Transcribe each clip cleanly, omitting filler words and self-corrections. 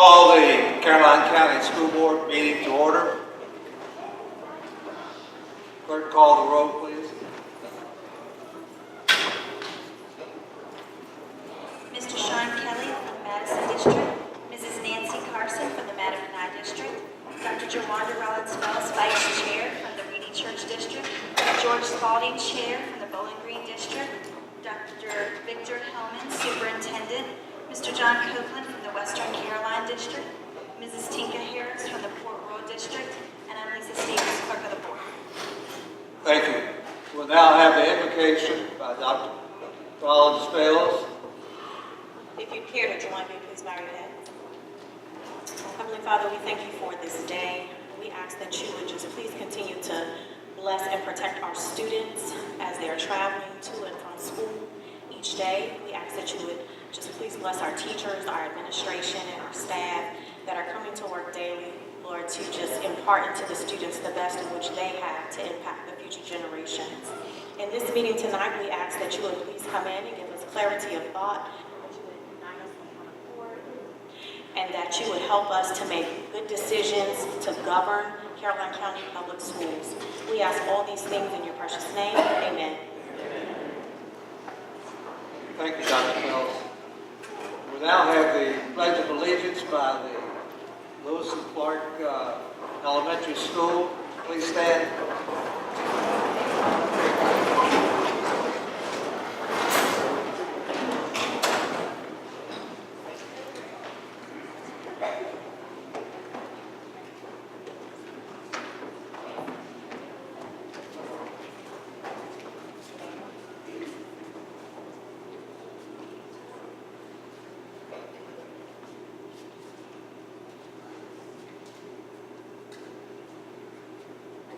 Call the Caroline County School Board meeting to order. Clerk, call the roll, please. Mr. Sean Kelly from the Madison District, Mrs. Nancy Carson from the Mattaponi District, Dr. Jawanda Rollins-Wells, Vice Chair from the Reedy Church District, George Spalding, Chair from the Bowling Green District, Dr. Victor Hellman, Superintendent, Mr. John Copeland from the Western Caroline District, Mrs. Tinka Harris from the Port Royal District, and I'm Lisa Stevens, Clerk of the Board. Thank you. We'll now have the invocation by Dr. Rollins-Wells. If you care to join me, please bow your heads. Heavenly Father, we thank you for this day. We ask that you would just please continue to bless and protect our students as they are traveling to and from school each day. We ask that you would just please bless our teachers, our administration, and our staff that are coming to work daily, Lord, to just impart into the students the best in which they have to impact the future generations. In this meeting tonight, we ask that you would please come in and give us clarity of thought, that you would unite us on one accord, and that you would help us to make good decisions to govern Caroline County Public Schools. We ask all these things in your precious name. Amen. Thank you, Dr. Wells. We now have the Pledge of Allegiance by the Lewis and Clark Elementary School. Please stand.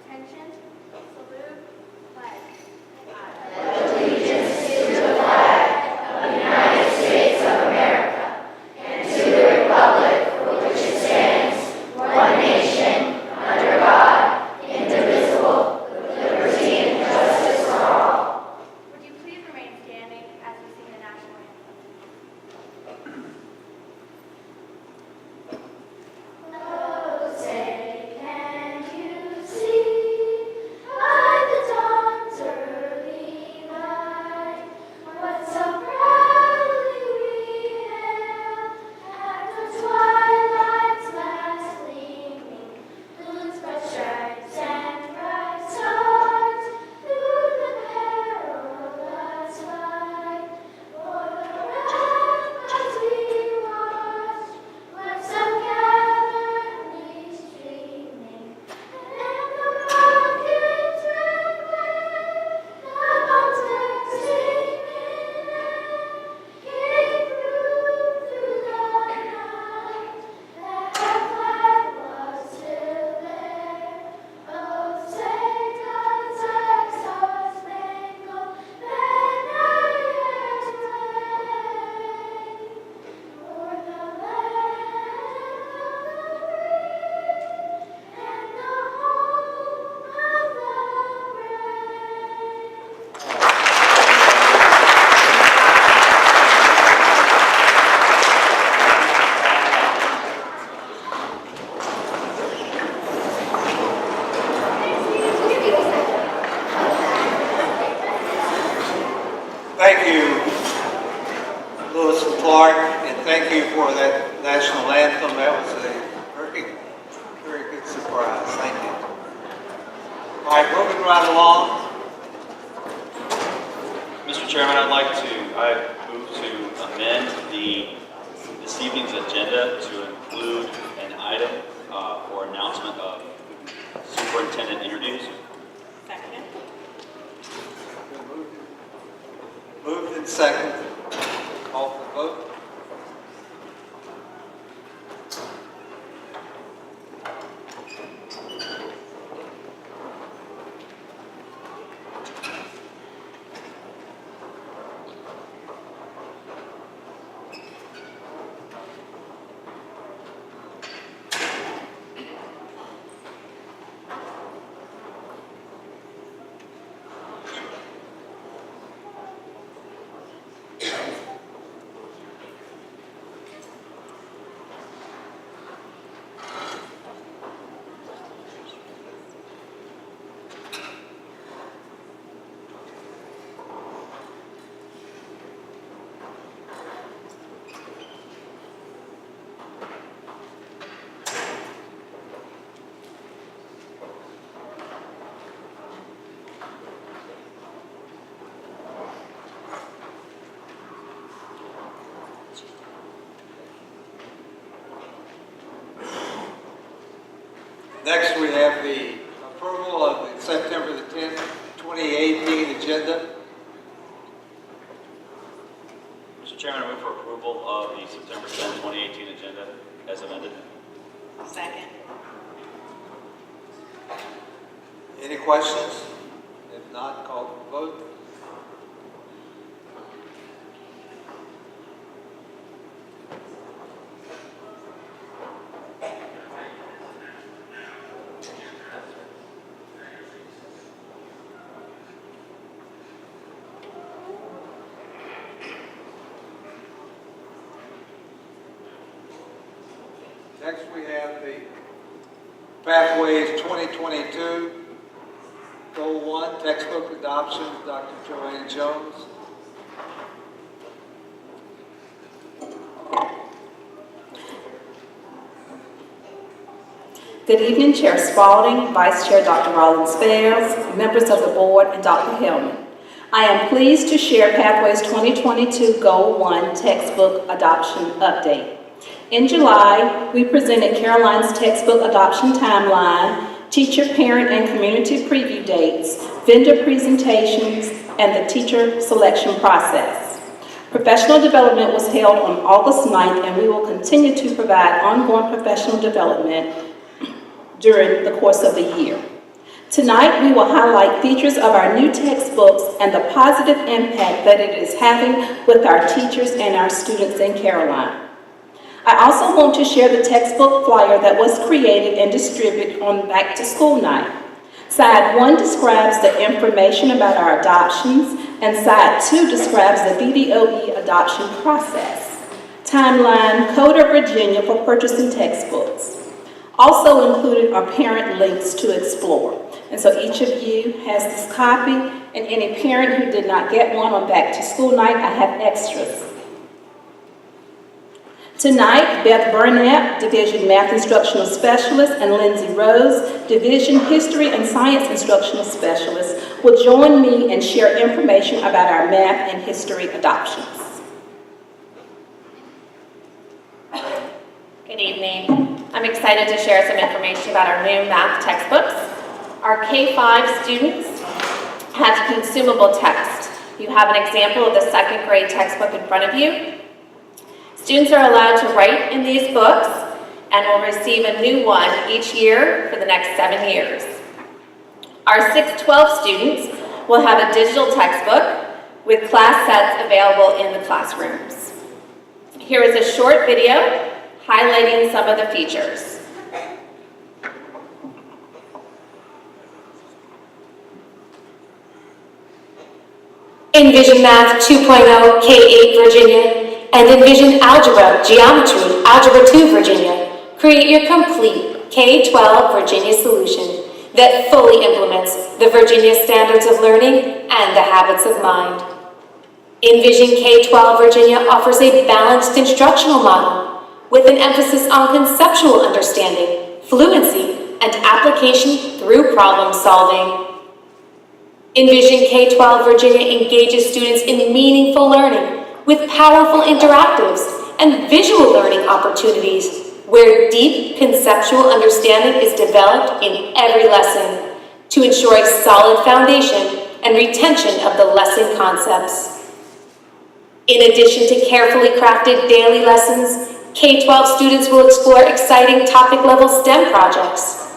Attention, salute, pledge. Would you please remain standing as we sing the national anthem? Oh, say, can you see by the dawn's early light what so proudly we hailed at the twilight's last gleaming, whose bright stripes and bright stars through the perilous fight for the ramparts we watched, where some gathered 'neath streaming, and the rocket's red glare, the bombs bursting in air, came through the night. That flag was still there. Oh, say does our star-spangled banner yet wave o'er the land of the free and the home of the brave? Thank you, Lewis and Clark, and thank you for that national anthem. That was a very, very good surprise. Thank you. All right, moving right along. Mr. Chairman, I move to amend this evening's agenda to include an item for announcement of superintendent interviews. Second. Moved and seconded. Call for the vote. Next, we have the approval of the September the 10th, 2018 agenda. Mr. Chairman, I move for approval of the September 10, 2018 agenda as amended. Second. Any questions? If not, call for the vote. Next, we have the Pathways 2022, Goal 1, Textbook Adoptions, Dr. Joanne Jones. Good evening, Chair Spalding, Vice Chair Dr. Rollins Fairs, members of the board, and Dr. Hillman. I am pleased to share Pathways 2022 Goal 1 Textbook Adoption Update. In July, we presented Caroline's textbook adoption timeline, teacher, parent, and community preview dates, vendor presentations, and the teacher selection process. Professional development was held on August 9th, and we will continue to provide ongoing professional development during the course of the year. Tonight, we will highlight features of our new textbooks and the positive impact that it is having with our teachers and our students in Caroline. I also want to share the textbook flyer that was created and distributed on Back to School Night. Side 1 describes the information about our adoptions, and Side 2 describes the VDOE adoption process. Timeline, Code of Virginia for purchasing textbooks. Also included are parent links to explore. And so each of you has this copy, and any parent who did not get one on Back to School Night, I have extras. Tonight, Beth Burnett, Division Math Instructional Specialist, and Lindsay Rose, Division History and Science Instructional Specialist, will join me and share information about our math and history adoptions. Good evening. I'm excited to share some information about our new math textbooks. Our K-5 students have consumable text. You have an example of the second grade textbook in front of you. Students are allowed to write in these books and will receive a new one each year for the next 7 years. Our 6-12 students will have a digital textbook with class sets available in the classrooms. Here is a short video highlighting some of the features. Envision Math 2.0 K-8 Virginia and Envision Algebra Geometry Algebra 2 Virginia create your complete K-12 Virginia solution that fully implements the Virginia standards of learning and the habits of mind. Envision K-12 Virginia offers a balanced instructional model with an emphasis on conceptual understanding, fluency, and application through problem solving. Envision K-12 Virginia engages students in meaningful learning with powerful interactives and visual learning opportunities where deep conceptual understanding is developed in every lesson to ensure a solid foundation and retention of the lesson concepts. In addition to carefully crafted daily lessons, K-12 students will explore exciting topic-level STEM projects.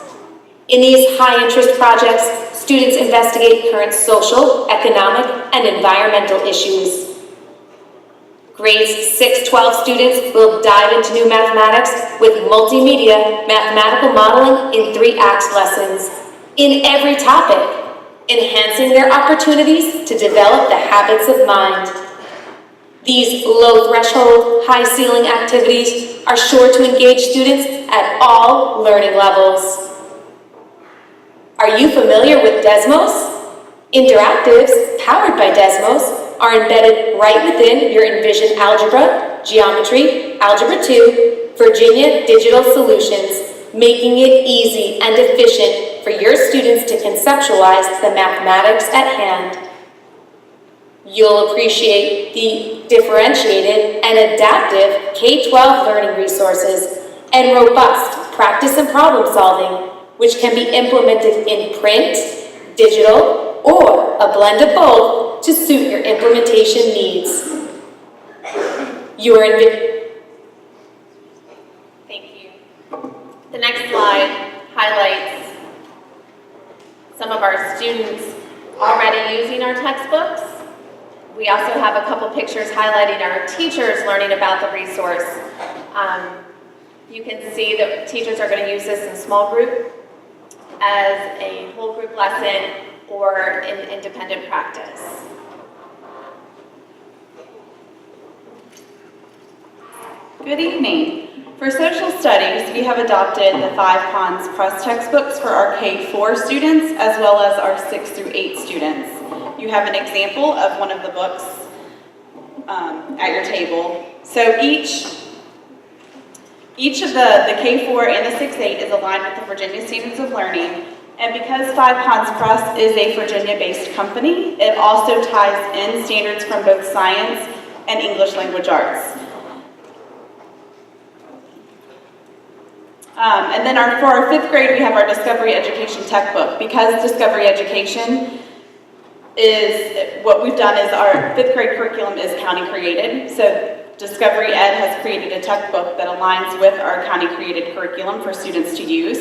In these high-interest projects, students investigate current social, economic, and environmental issues. Grades 6-12 students will dive into new mathematics with multimedia mathematical modeling in 3-act lessons in every topic, enhancing their opportunities to develop the habits of mind. These low-threshold, high-ceiling activities are sure to engage students at all learning levels. Are you familiar with Desmos? Interactives powered by Desmos are embedded right within your Envision Algebra, Geometry, Algebra 2, Virginia Digital Solutions, making it easy and efficient for your students to conceptualize the mathematics at hand. You'll appreciate the differentiated and adaptive K-12 learning resources and robust practice and problem solving which can be implemented in print, digital, or a blend of both to suit your implementation needs. Thank you. The next slide highlights some of our students already using our textbooks. We also have a couple pictures highlighting our teachers learning about the resource. You can see that teachers are going to use this in small group, as a whole group lesson, or in independent practice. Good evening. For social studies, we have adopted the 5 Ponds Press textbooks for our K-4 students as well as our 6 through 8 students. You have an example of one of the books at your table. So each of the K-4 and the 6-8 is aligned with the Virginia Standards of Learning. And because 5 Ponds Press is a Virginia-based company, it also ties in standards from both science and English language arts. And then for our 5th grade, we have our Discovery Education Tech Book. Because Discovery Education is, what we've done is our 5th grade curriculum is county created. So Discovery Ed has created a tech book that aligns with our county created curriculum for students to use.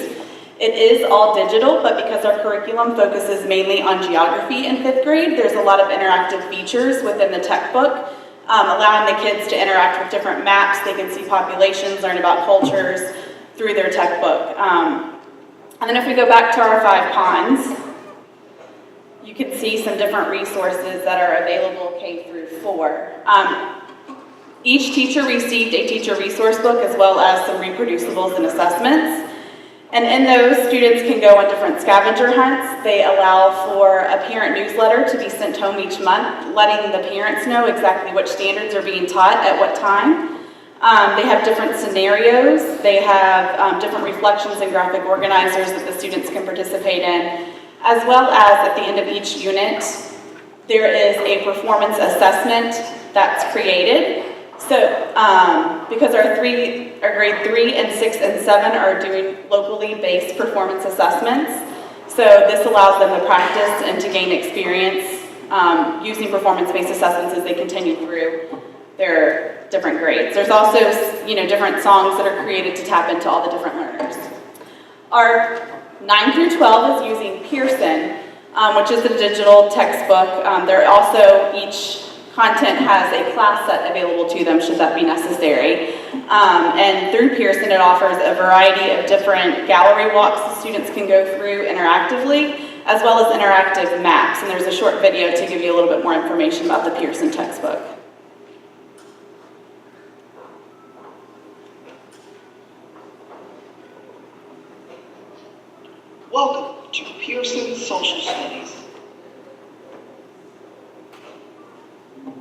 It is all digital, but because our curriculum focuses mainly on geography in 5th grade, there's a lot of interactive features within the tech book, allowing the kids to interact with different maps. They can see populations, learn about cultures through their tech book. And then if we go back to our 5 Ponds, you can see some different resources that are available K through 4. Each teacher received a teacher resource book as well as some reproducibles and assessments. And in those, students can go on different scavenger hunts. They allow for a parent newsletter to be sent home each month, letting the parents know exactly which standards are being taught at what time. They have different scenarios. They have different reflections and graphic organizers that the students can participate in, as well as at the end of each unit, there is a performance assessment that's created. So, because our grade 3 and 6 and 7 are doing locally based performance assessments, so this allows them to practice and to gain experience using performance-based assessments as they continue through their different grades. There's also, different songs that are created to tap into all the different learners. Our 9 through 12 is using Pearson, which is a digital textbook. Each content has a class set available to them should that be necessary. And through Pearson, it offers a variety of different gallery walks the students can go through interactively, as well as interactive maps. And there's a short video to give you a little bit more information about the Pearson textbook. Welcome to Pearson Social Studies.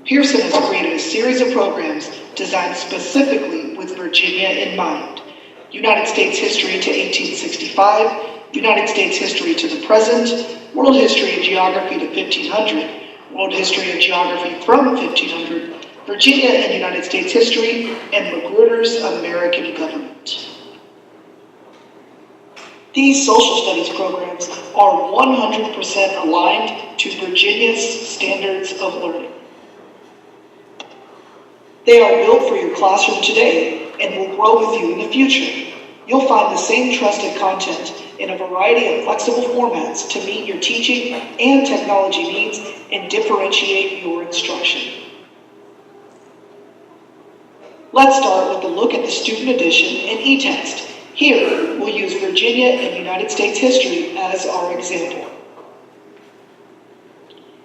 Pearson has created a series of programs designed specifically with Virginia in mind. United States history to 1865, United States history to the present, world history and geography to 1500, world history and geography from 1500, Virginia and United States history, and Magruder's American government. These social studies programs are 100% aligned to Virginia's standards of learning. They are built for your classroom today and will grow with you in the future. You'll find the same trusted content in a variety of flexible formats to meet your teaching and technology needs and differentiate your instruction. Let's start with a look at the student edition and e-text. Here, we'll use Virginia and United States history as our example.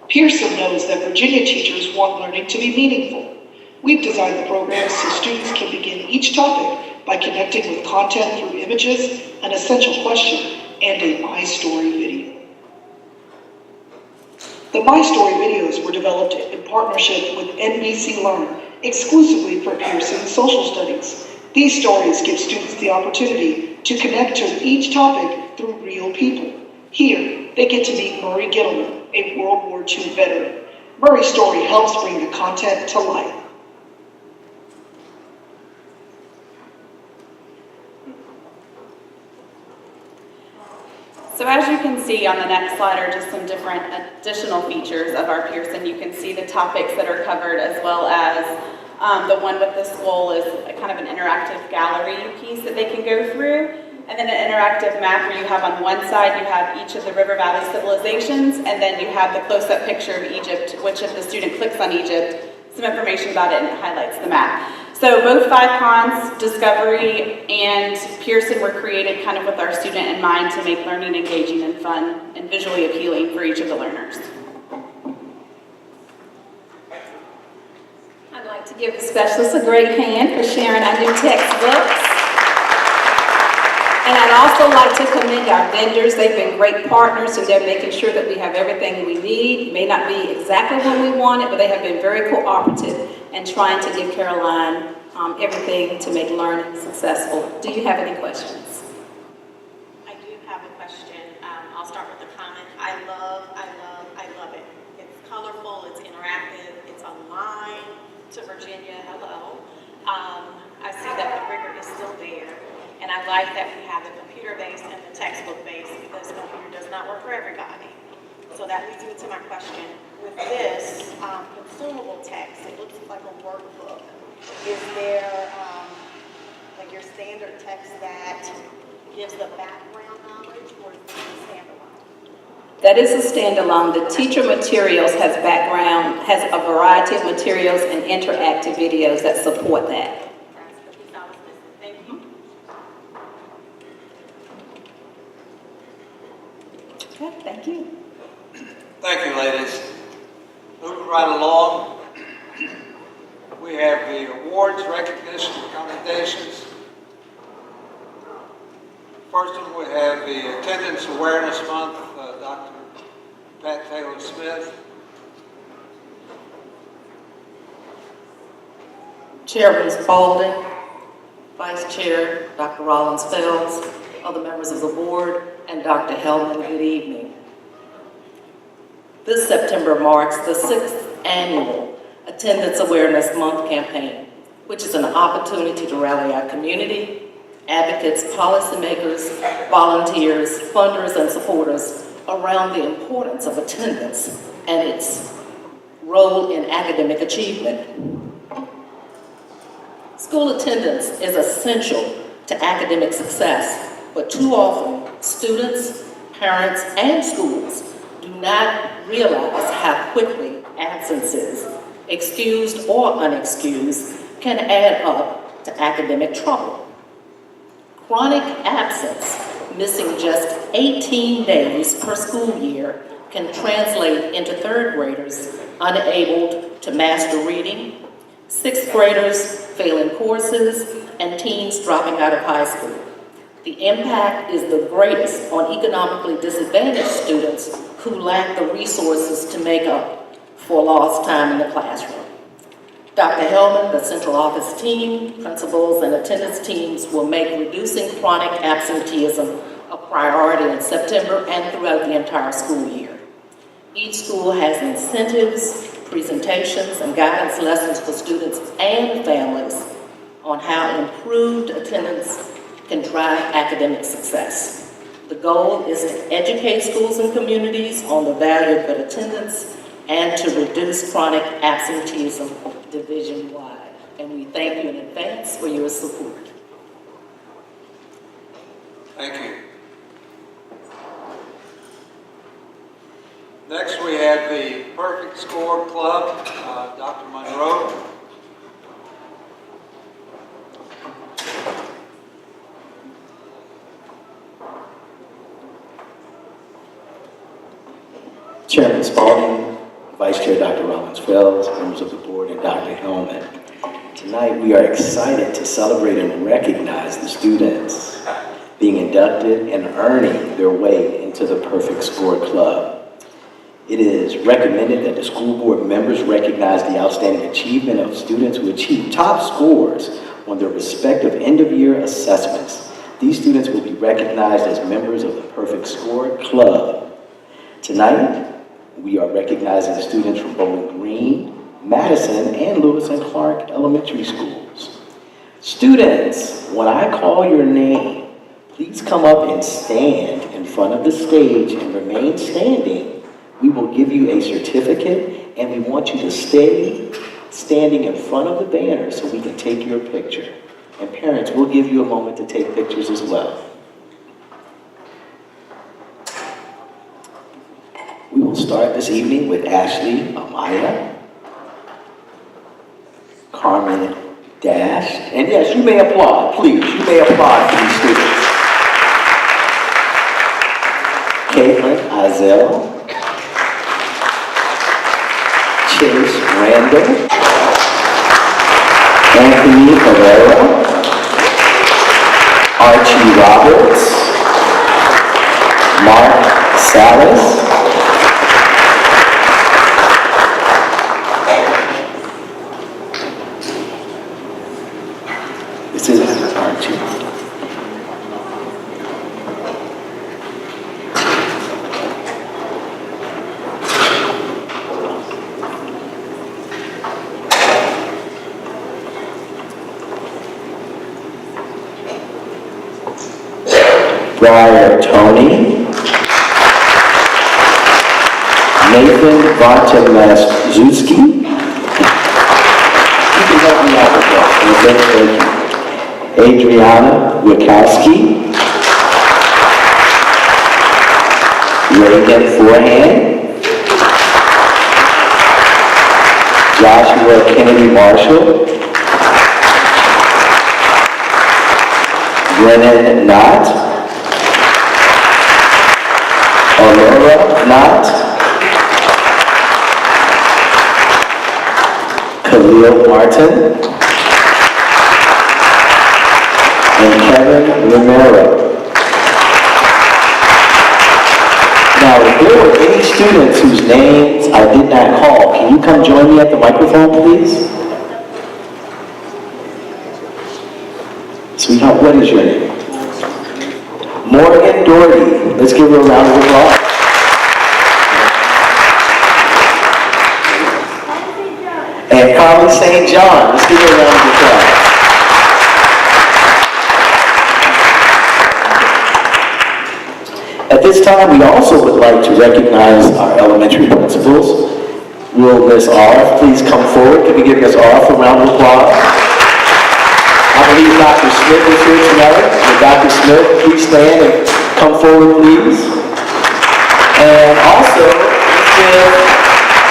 Pearson knows that Virginia teachers want learning to be meaningful. We've designed the programs so students can begin each topic by connecting with content through images, an essential question, and a My Story video. The My Story videos were developed in partnership with NBC Learn, exclusively for Pearson Social Studies. These stories give students the opportunity to connect to each topic through real people. Here, they get to meet Murray Gittleman, a World War II veteran. Murray's story helps bring the content to life. So as you can see on the next slide are just some different additional features of our Pearson. You can see the topics that are covered, as well as the one with the skull is a kind of an interactive gallery piece that they can go through. And then an interactive map where you have on one side, you have each of the River Valley civilizations, and then you have the close-up picture of Egypt, which if the student clicks on Egypt, some information about it and it highlights the map. So both Five Ponds, Discovery, and Pearson were created kind of with our student in mind to make learning engaging and fun and visually appealing for each of the learners. I'd like to give the specialists a great hand for sharing our new textbooks. And I'd also like to commend our vendors. They've been great partners, and they're making sure that we have everything we need. It may not be exactly what we wanted, but they have been very cooperative and trying to give Caroline everything to make learning successful. Do you have any questions? I do have a question. I'll start with the comment. I love it. It's colorful, it's interactive, it's aligned to Virginia. Hello. I see that the rigor is still there. And I like that we have the computer-based and the textbook-based, because computer does not work for everybody. So that leads me to my question. With this consumable text, it looks like a workbook. Is there like your standard text that gives the background knowledge, or is it standalone? That is a standalone. The teacher materials has a variety of materials and interactive videos that support that. That's the piece I was missing. Thank you. Okay, thank you. Thank you, ladies. Moving right along, we have the awards, recognition, and commendations. First one, we have the Attendance Awareness Month, Dr. Pat Taylor Smith. Chairman Spalding, Vice Chair Dr. Rollins Fells, other members of the board, and Dr. Hellman, good evening. This September marks the 6th annual Attendance Awareness Month campaign, which is an opportunity to rally our community, advocates, policymakers, volunteers, funders, and supporters around the importance of attendance and its role in academic achievement. School attendance is essential to academic success, but too often students, parents, and schools do not realize how quickly absences, excused or unexcused, can add up to academic trouble. Chronic absence, missing just 18 days per school year, can translate into third graders unable to master reading, sixth graders failing courses, and teens dropping out of high school. The impact is the greatest on economically disadvantaged students who lack the resources to make up for lost time in the classroom. Dr. Hellman, the central office team, principals, and attendance teams will make reducing chronic absenteeism a priority in September and throughout the entire school year. Each school has incentives, presentations, and guidance lessons for students and families on how improved attendance can drive academic success. The goal is to educate schools and communities on the value of good attendance and to reduce chronic absenteeism division-wide. And we thank you in advance for your support. Thank you. Next, we have the Perfect Score Club, Dr. Monroe. Chairman Spalding, Vice Chair Dr. Rollins Fells, members of the board, and Dr. Hellman. Tonight we are excited to celebrate and recognize the students being inducted and earning their way into the Perfect Score Club. It is recommended that the school board members recognize the outstanding achievement of students who achieve top scores on their respective end-of-year assessments. These students will be recognized as members of the Perfect Score Club. Tonight, we are recognizing the students from Bowling Green, Madison, and Lewis and Clark elementary schools. Students, when I call your name, please come up and stand in front of the stage and remain standing. We will give you a certificate, and we want you to stay standing in front of the banner so we can take your picture. And parents, we'll give you a moment to take pictures as well. We will start this evening with Ashley Amaya, Carmen Dash, and yes, you may applaud, please, you may applaud for these students. Caitlin Azell, Chase Randall, Anthony Herrera, Archie Roberts, Mark Salas, this is Archie. Briar Tony, Nathan Bartoszewski. You can help me out with that. Adriana Wikowski, Reagan Forehand, Joshua Kennedy Marshall, Brennan Knott, Aurora Knott, Khalil Martin, and Kevin Romero. Now, if there were any students whose names I did not call, can you come join me at the microphone, please? Sweetheart, what is your name? Morgan Doherty. Let's give her a round of applause. And Carly St. John. Let's give her a round of applause. At this time, we also would like to recognize our elementary principals. Will Ms. Arf please come forward? Can we give Ms. Arf a round of applause? I believe Dr. Smith is here tonight. And Dr. Smith, please stand and come forward, please. And also, let's give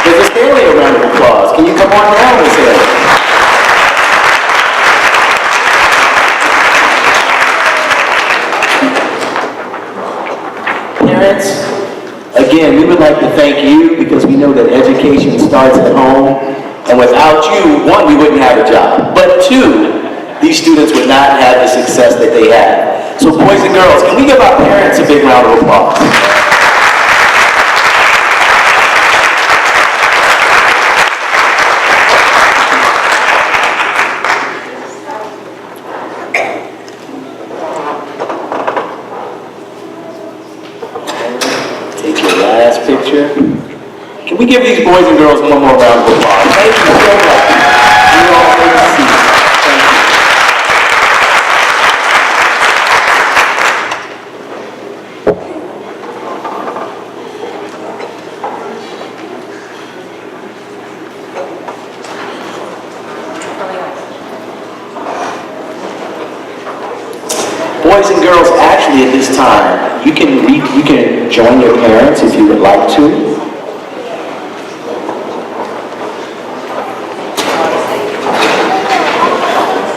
Mrs. Haley a round of applause. Can you come on down, Ms. Haley? Parents, again, we would like to thank you because we know that education starts at home. And without you, one, we wouldn't have a job. But two, these students would not have the success that they have. So boys and girls, can we give our parents a big round of applause? Take your last picture. Can we give these boys and girls one more round of applause? Thank you so much. You all take a seat. Thank you. Boys and girls, actually at this time, you can join your parents if you would like to.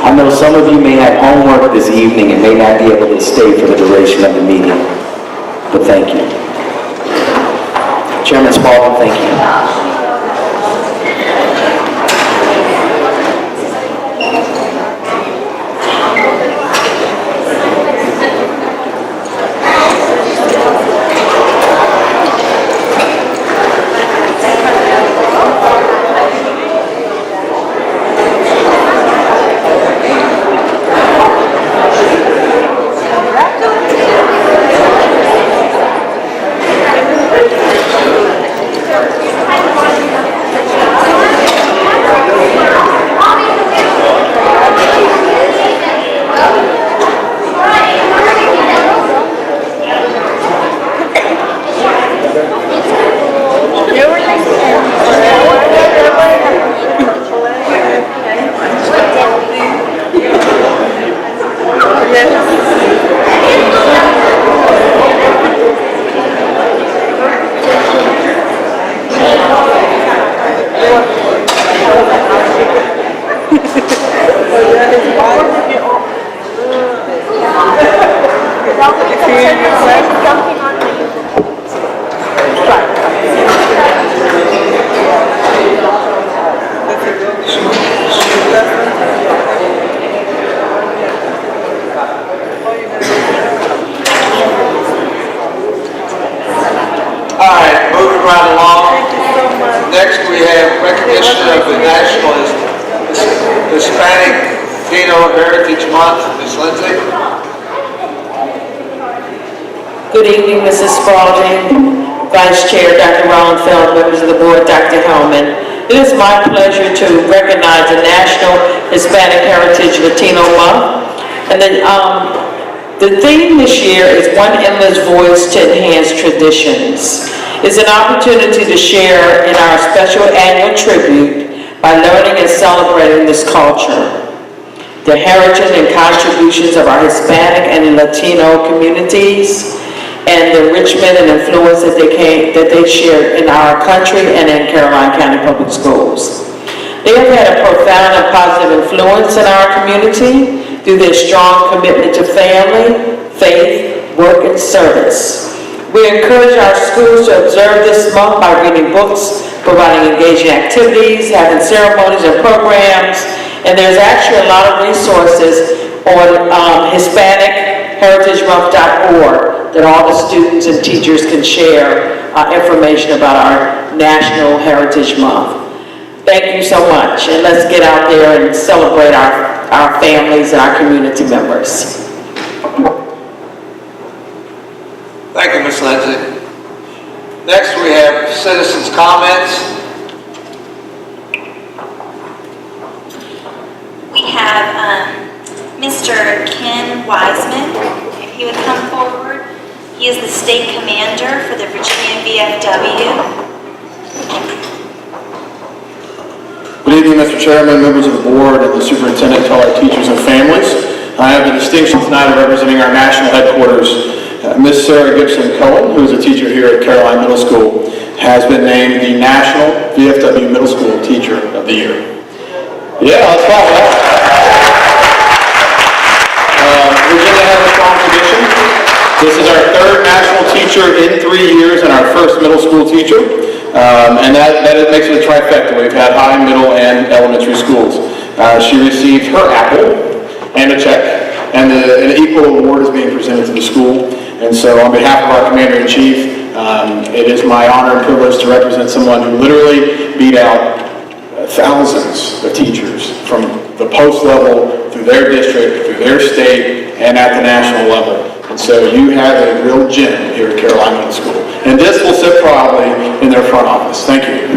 I know some of you may have homework this evening and may not be able to stay for the duration of the meeting, but thank you. Chairman Spalding, thank you. All right, moving right along. Next, we have recognition of the National Hispanic Latino Heritage Month. Ms. Lindsay? Good evening, Mrs. Spalding, Vice Chair Dr. Rollenfeld, members of the board, Dr. Hellman. It is my pleasure to recognize the National Hispanic Heritage Latino Month. And the theme this year is One Endless Voice to Enhance Traditions. It's an opportunity to share in our special annual tribute by learning and celebrating this culture, the heritage and contributions of our Hispanic and Latino communities, and the enrichment and influence that they share in our country and in Caroline County Public Schools. They have had a profound and positive influence in our community through their strong commitment to family, faith, work, and service. We encourage our schools to observe this month by reading books, providing engaging activities, having ceremonies and programs, and there's actually a lot of resources on HispanicHeritageMonth.org that all the students and teachers can share information about our National Heritage Month. Thank you so much, and let's get out there and celebrate our families and our community members. Thank you, Ms. Lindsay. Next, we have citizens' comments. We have Mr. Ken Wiseman, if he would come forward. He is the state commander for the Virginia VFW. Good evening, Mr. Chairman, members of the board, and the superintendent, to all our teachers and families. I have the distinction tonight of representing our national headquarters. Ms. Sarah Gibson Cohen, who is a teacher here at Caroline Middle School, has been named the National VFW Middle School Teacher of the Year. Yeah, let's follow that. Virginia has a strong tradition. This is our third national teacher in 3 years and our first middle school teacher. And that makes it a trifecta. We've had high, middle, and elementary schools. She received her apple and a check, and an equal award is being presented to the school. And so on behalf of our Commander-in-Chief, it is my honor and privilege to represent someone who literally beat out thousands of teachers from the post level, through their district, through their state, and at the national level. And so you have a real gem here at Caroline Middle School. And this will sit proudly in their front office. Thank you.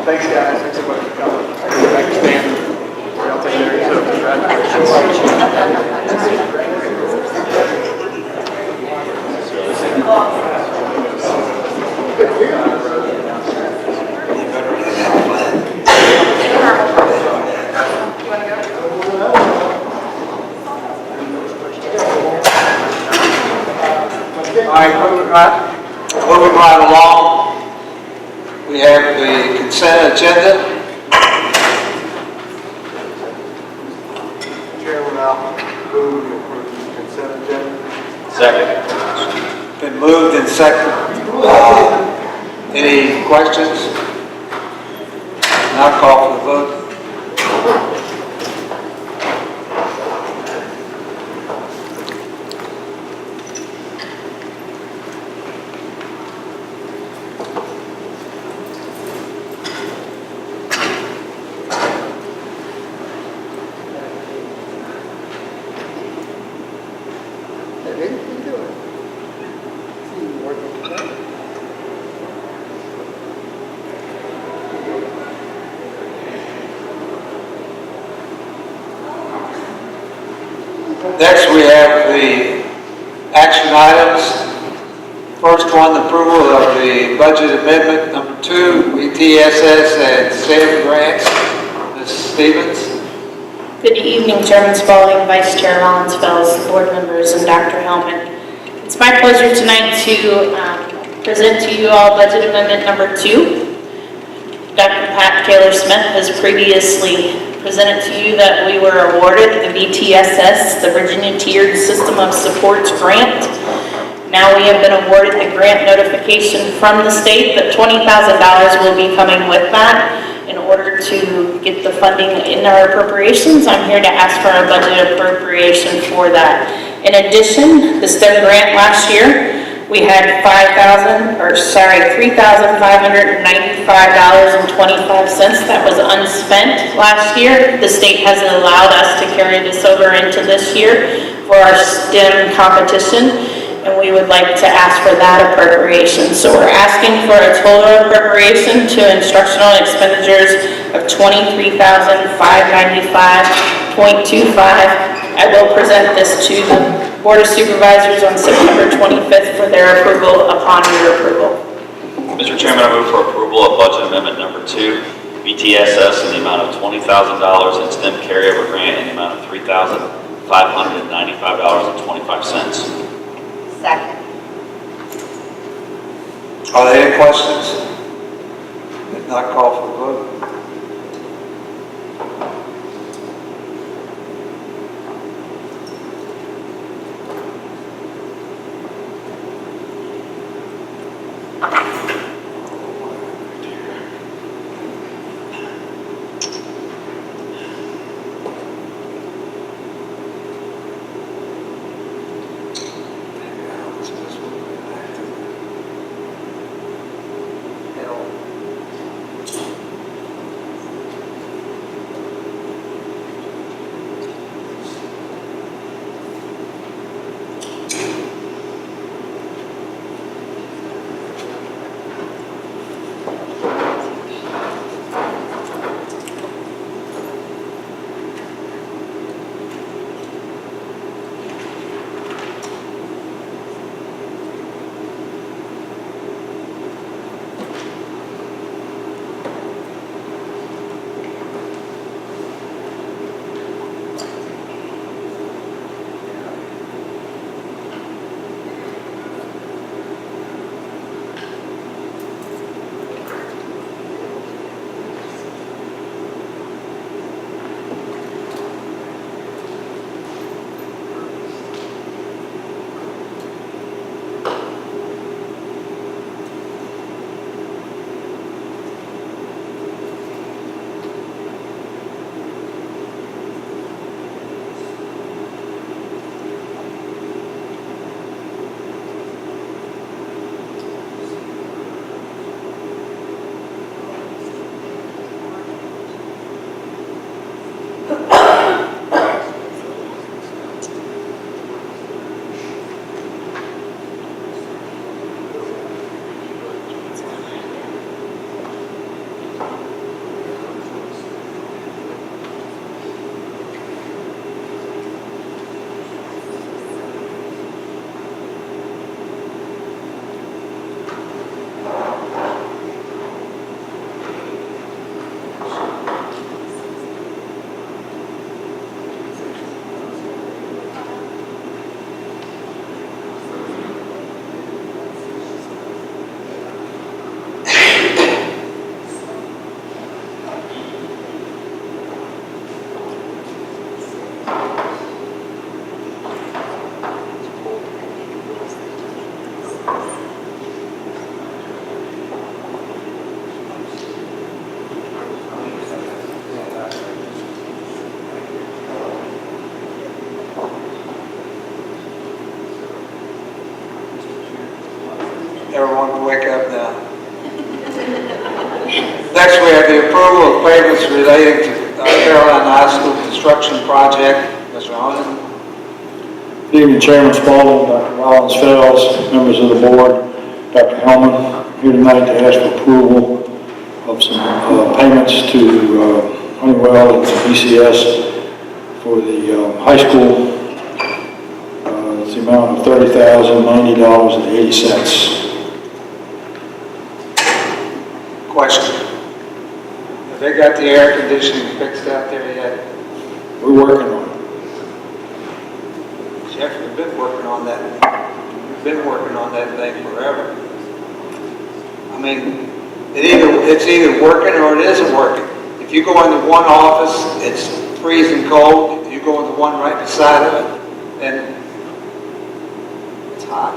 Thanks, guys. Thanks so much for coming. Back to stand. Y'all take care of yourself. All right, moving right along. We have the consent agenda. Chair will now move to approve the consent agenda. Second. Been moved and seconded. Any questions? Now call for the vote. items. First one, approval of the budget amendment number 2, BTSS and STEM grants. Ms. Stevens. Good evening, Chairman Spalding, Vice Chair Rollins Fells, board members, and Dr. Hellman. It's my pleasure tonight to present to you all budget amendment number 2. Dr. Pat Taylor Smith has previously presented to you that we were awarded the VTSS, the Virginia Tiered System of Supports Grant. Now we have been awarded the grant notification from the state that $20,000 will be coming with that. In order to get the funding in our appropriations, I'm here to ask for a budget appropriation for that. In addition, the STEM grant last year, we had $3,595.25 that was unspent last year. The state has allowed us to carry this over into this year for our STEM competition, and we would like to ask for that appropriation. So we're asking for a total appropriation to instructional expenditures of $23,595.25. I will present this to the Board of Supervisors on September 25th for their approval upon your approval. Mr. Chairman, I move for approval of budget amendment number 2, BTSS in the amount of $20,000 and STEM carryover grant in the amount of $3,595.25. Second. Are there any questions? If not, call for the vote. Everyone can wake up now. Next, we have the approval of payments relating to Carolina High School construction project. Mr. Holland. Good evening, Chairman Spalding, Dr. Rollins Fells, members of the board, Dr. Hellman. I'm here tonight to ask for approval of some payments to Honeywell and BCS for the high school. It's the amount of $30,090.80. Question. Have they got the air conditioning fixed out there yet? We're working on it. Jeff, we've been working on that. We've been working on that thing forever. I mean, it's either working or it isn't working. If you go into one office, it's freezing cold. If you go into one right beside of it, then it's hot.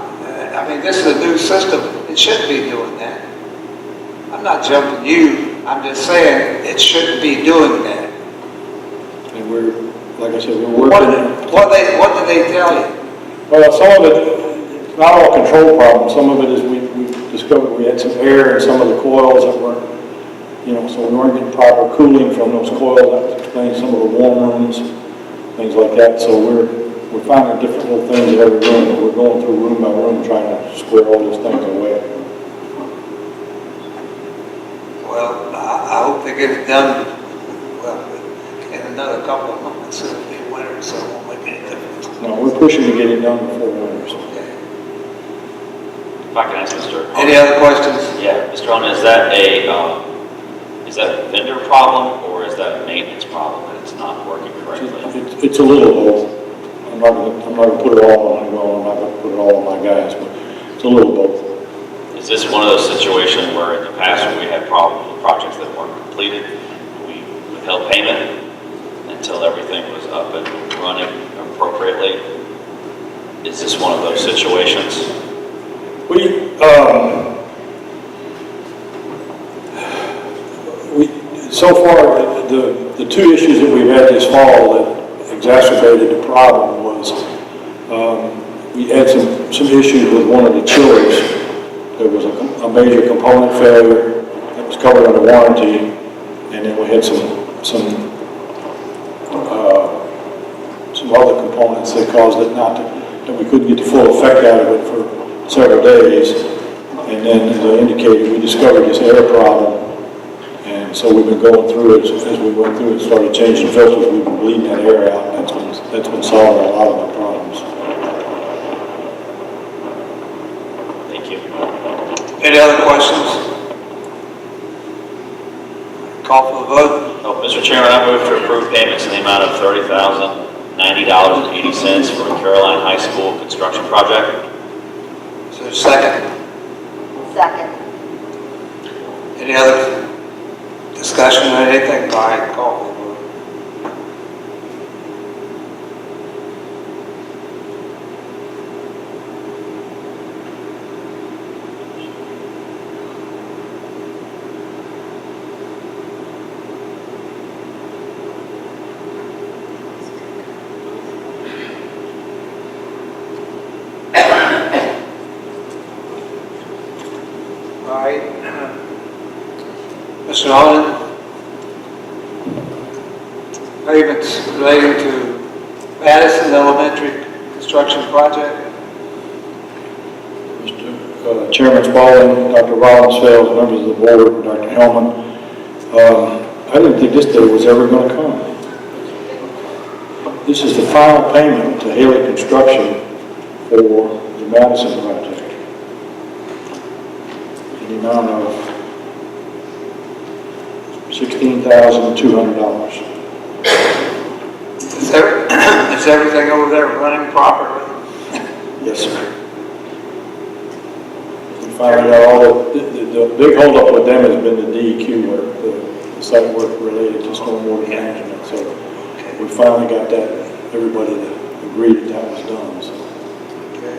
I mean, this is a new system. It shouldn't be doing that. I'm not jumping you. I'm just saying it shouldn't be doing that. And we're, like I said, we're working. What did they tell you? Well, some of it, it's not all control problems. Some of it is we discovered we had some air in some of the coils that weren't, so we weren't getting proper cooling from those coils. That was explaining some of the warm rooms, things like that. So we're finding different little things in every room, but we're going through room by room trying to square all those things away. Well, I hope they get it done, well, in another couple of months. It'll be winter, so it won't make any difference. No, we're pushing to get it done before winter. If I can ask Mr. Any other questions? Yeah, Mr. Holman, is that a vendor problem or is that a maintenance problem that it's not working correctly? It's a little both. I'm not gonna put it all on I'm not gonna put it all on my guys, but it's a little both. Is this one of those situations where in the past when we had problems with projects that weren't completed, we withheld payment until everything was up and running appropriately? Is this one of those situations? So far, the two issues that we've had this fall that exacerbated the problem was we had some issues with one of the chillers. There was a major component failure that was covered under warranty, and then we had some other components that caused it that we couldn't get the full effect out of it for several days. And then, as I indicated, we discovered this air problem. And so we've been going through it, as we went through it, started changing filters, we've been bleeding that air out, and that's been solving a lot of our problems. Thank you. Any other questions? Call for the vote. Oh, Mr. Chairman, I move to approve payments in the amount of $30,090.80 for the Caroline High School construction project. Is there a second? Second. Any other discussion or anything? By call for the vote. All right. Mr. Alden, payments relating to Madison Elementary construction project. Mr. Chairman Spalding, Dr. Rollins Fels, members of the board, Dr. Hellman, I didn't think this day was ever going to come. This is the final payment to Haley Construction for the Madison project in the amount of $16,200. Is everything over there running properly? Yes, sir. We finally got all the big holdup with them has been the DEQ work, the site work related to stormwater management. So we finally got that, everybody to agree that was done. So. Okay.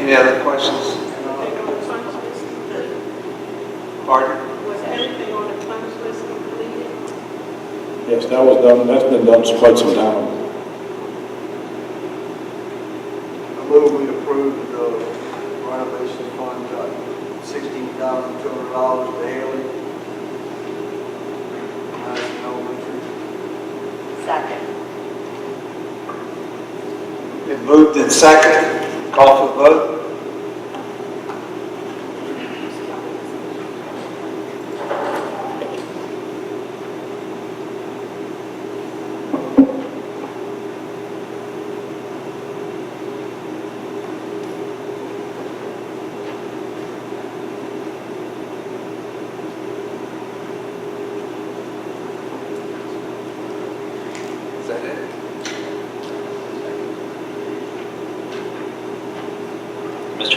Any other questions? Pardon? Was everything on the funds list completed? Yes, that was done. That's been done for quite some time. I move we approve the renovation fund, $16,200 to Haley. Madison Elementary. Second. Been moved and seconded. Call for the vote.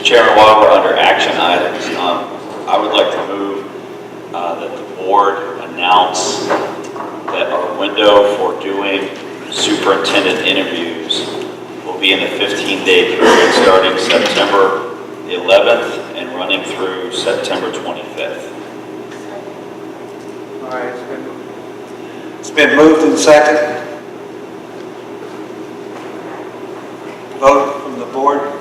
Chairman, while we're under action items, I would like to move that the board announce that our window for doing superintendent interviews will be in the 15-day period starting September the 11th and running through September 25th. All right, it's been moved and second. Vote from the board.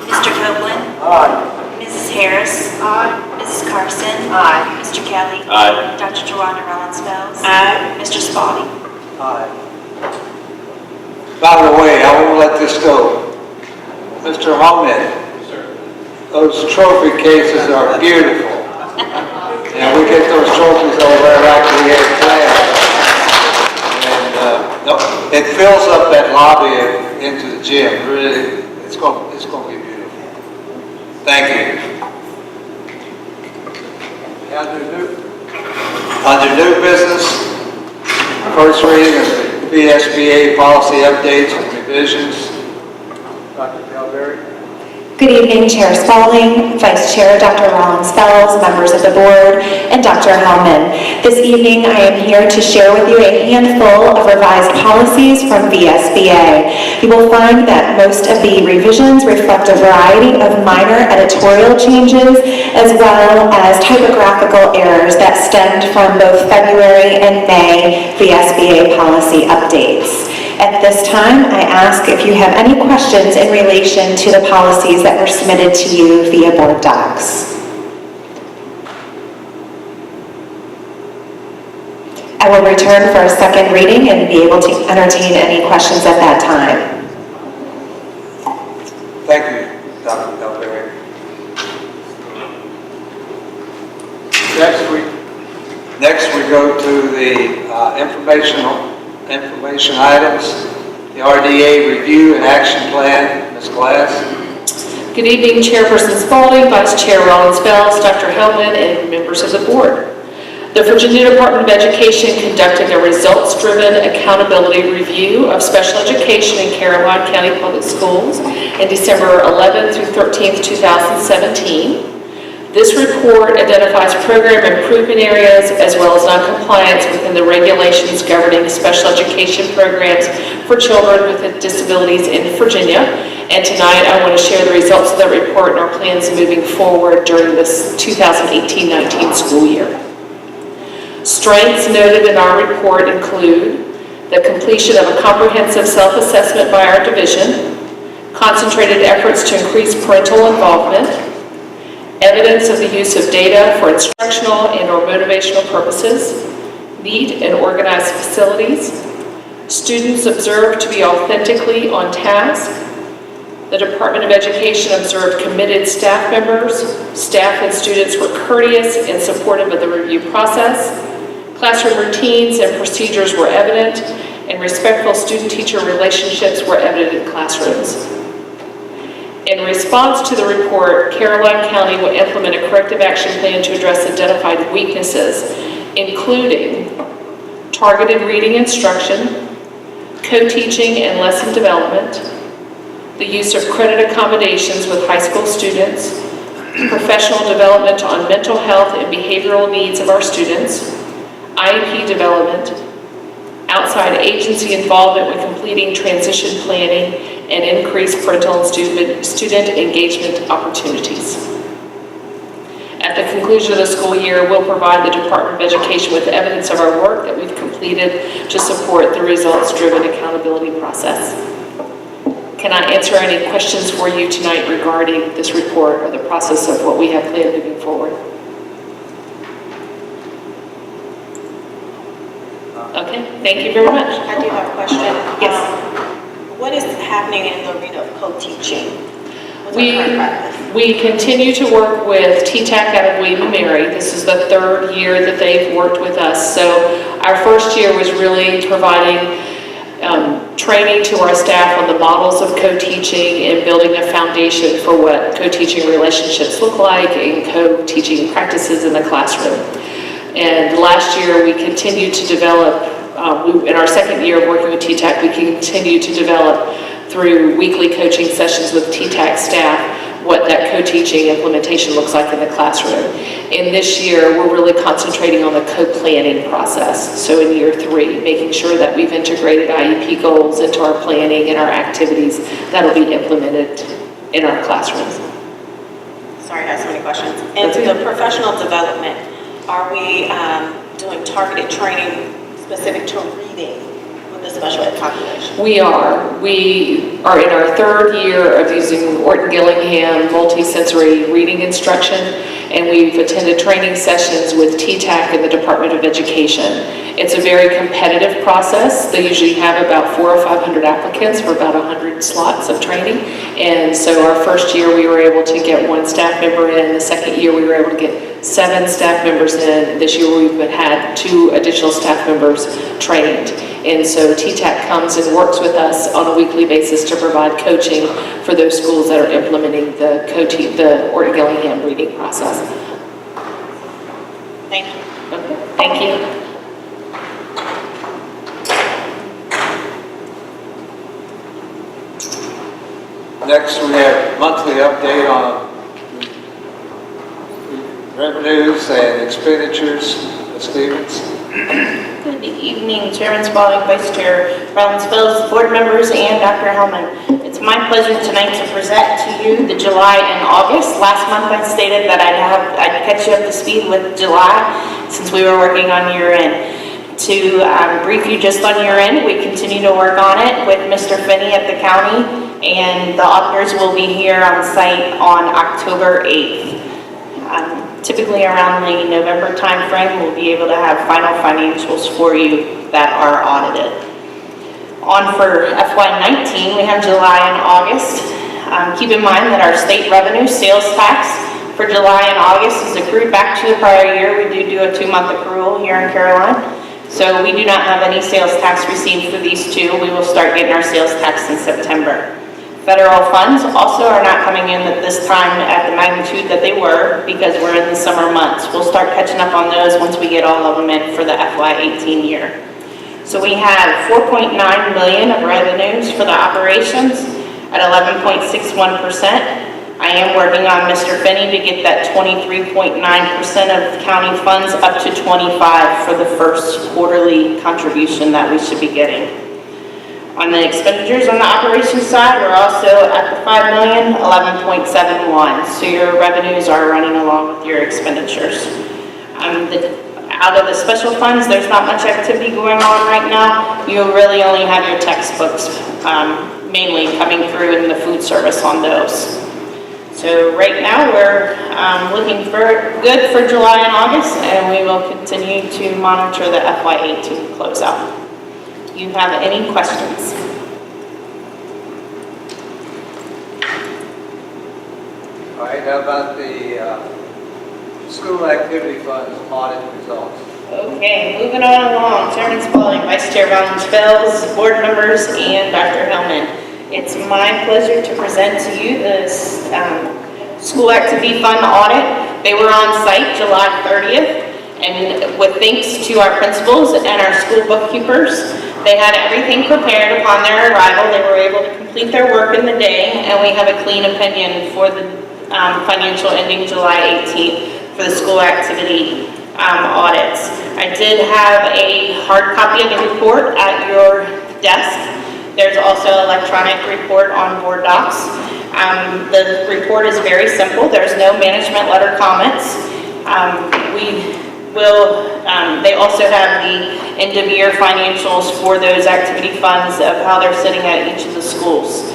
Mr. Copeland? Aye. Mrs. Harris? Aye. Mrs. Carson? Aye. Mr. Kelly? Aye. Dr. Jawanda Rollins Fells? Aye. Mr. Spalding? Aye. By the way, I won't let this go. Mr. Holman, those trophy cases are beautiful. And we get those trophies over there like we had planned. And it fills up that lobby into the gym. Really, it's going to be beautiful. Thank you. Under new business, first reading of the VSBA policy updates and revisions. Dr. Calvary. Good evening, Chair Spalding, Vice Chair Dr. Rollins Fells, members of the board, and Dr. Hellman. This evening, I am here to share with you a handful of revised policies from VSBA. You will find that most of the revisions reflect a variety of minor editorial changes, as well as typographical errors that stemmed from both February and May VSBA policy updates. At this time, I ask if you have any questions in relation to the policies that were submitted to you via board docs. I will return for a second reading and be able to entertain any questions at that time. Thank you, Dr. Calvary. Next we go to the information items, the RDA review and action plan. Ms. Glass. Good evening, Chairperson Spalding, Vice Chair Rollins Fells, Dr. Hellman, and members of the board. The Virginia Department of Education conducted a results-driven accountability review of special education in Caroline County Public Schools in December 11th through 13th, 2017. This report identifies program improvement areas as well as noncompliance within the regulations governing special education programs for children with disabilities in Virginia. And tonight I want to share the results of that report and our plans moving forward during this 2018-19 school year. Strengths noted in our report include the completion of a comprehensive self-assessment by our division, concentrated efforts to increase parental involvement, evidence of the use of data for instructional and or motivational purposes, neat and organized facilities, students observed to be authentically on task, the Department of Education observed committed staff members, staff and students were courteous and supportive of the review process, classroom routines and procedures were evident, and respectful student-teacher relationships were evident in classrooms. In response to the report, Caroline County will implement a corrective action plan to address identified weaknesses, including targeted reading instruction, co-teaching and lesson development, the use of credit accommodations with high school students, professional development on mental health and behavioral needs of our students, IEP development, outside agency involvement with completing transition planning, and increased parental and student engagement opportunities. At the conclusion of the school year, we'll provide the Department of Education with evidence of our work that we've completed to support the results-driven accountability process. Can I answer any questions for you tonight regarding this report or the process of what we have planned moving forward? Okay, thank you very much. I do have a question. Yes. What is happening in the arena of co-teaching? What's our current practice? We continue to work with TTAC out of William & Mary. This is the third year that they've worked with us. So our first year was really providing training to our staff on the models of co-teaching and building a foundation for what co-teaching relationships look like and co-teaching practices in the classroom. And last year we continued to develop, in our second year of working with TTAC, we continued to develop through weekly coaching sessions with TTAC staff, what that co-teaching implementation looks like in the classroom. And this year, we're really concentrating on the co-planning process. So in year 3, making sure that we've integrated IEP goals into our planning and our activities that'll be implemented in our classrooms. Sorry, I have so many questions. And through the professional development, are we doing targeted training specific to reading with the special ed population? We are in our 3rd year of using Orton Gillingham multisensory reading instruction, and we've attended training sessions with TTAC and the Department of Education. It's a very competitive process. They usually have about 400 or 500 applicants for about 100 slots of training. And so our first year we were able to get 1 staff member in. The second year we were able to get 7 staff members in. This year we've had 2 additional staff members trained. And so TTAC comes and works with us on a weekly basis to provide coaching for those schools that are implementing the Orton Gillingham reading process. Thank you. Okay. Thank you. Next, we have monthly update on revenues and expenditures. Ms. Stevens. Good evening, Chairman Spalding, Vice Chair Rollins Fellows, board members, and Dr. Hellman. It's my pleasure tonight to present to you the July and August. Last month I stated that I'd catch you up to speed with July since we were working on year end. To brief you just on year end, we continue to work on it with Mr. Finney at the county, and the auditors will be here on site on October 8th. Typically around the November timeframe, we'll be able to have final financials for you that are audited. On for FY19, we have July and August. Keep in mind that our state revenue sales tax for July and August is accrued back to the prior year. We do a 2-month accrual here in Caroline. So we do not have any sales tax received for these 2. We will start getting our sales tax in September. Federal funds also are not coming in at this time at the magnitude that they were because we're in the summer months. We'll start catching up on those once we get all of them in for the FY18 year. So we have $4.9 million of revenues for the operations at 11.61%. I am working on Mr. Finney to get that 23.9% of county funds up to 25 for the first quarterly contribution that we should be getting. On the expenditures on the operations side, we're also at the $5 million, 11.71. So your revenues are running along with your expenditures. Out of the special funds, there's not much activity going on right now. You really only have your textbooks mainly coming through in the food service on those. So right now we're looking for good for July and August, and we will continue to monitor the FY18 closeout. Do you have any questions? All right, how about the school activity funds audit results? Okay, moving on along. Chairman Spalding, Vice Chair Rollins Fells, board members, and Dr. Hellman. It's my pleasure to present to you this school activity fund audit. They were on site July 30th, and with thanks to our principals and our school bookkeepers, they had everything prepared upon their arrival. They were able to complete their work in the day, and we have a clean opinion for the financial ending July 18th for the school activity audits. I did have a hard copy of the report at your desk. There's also an electronic report on board docs. The report is very simple. There's no management letter comments. They also have the end-of-year financials for those activity funds of how they're sitting at each of the schools.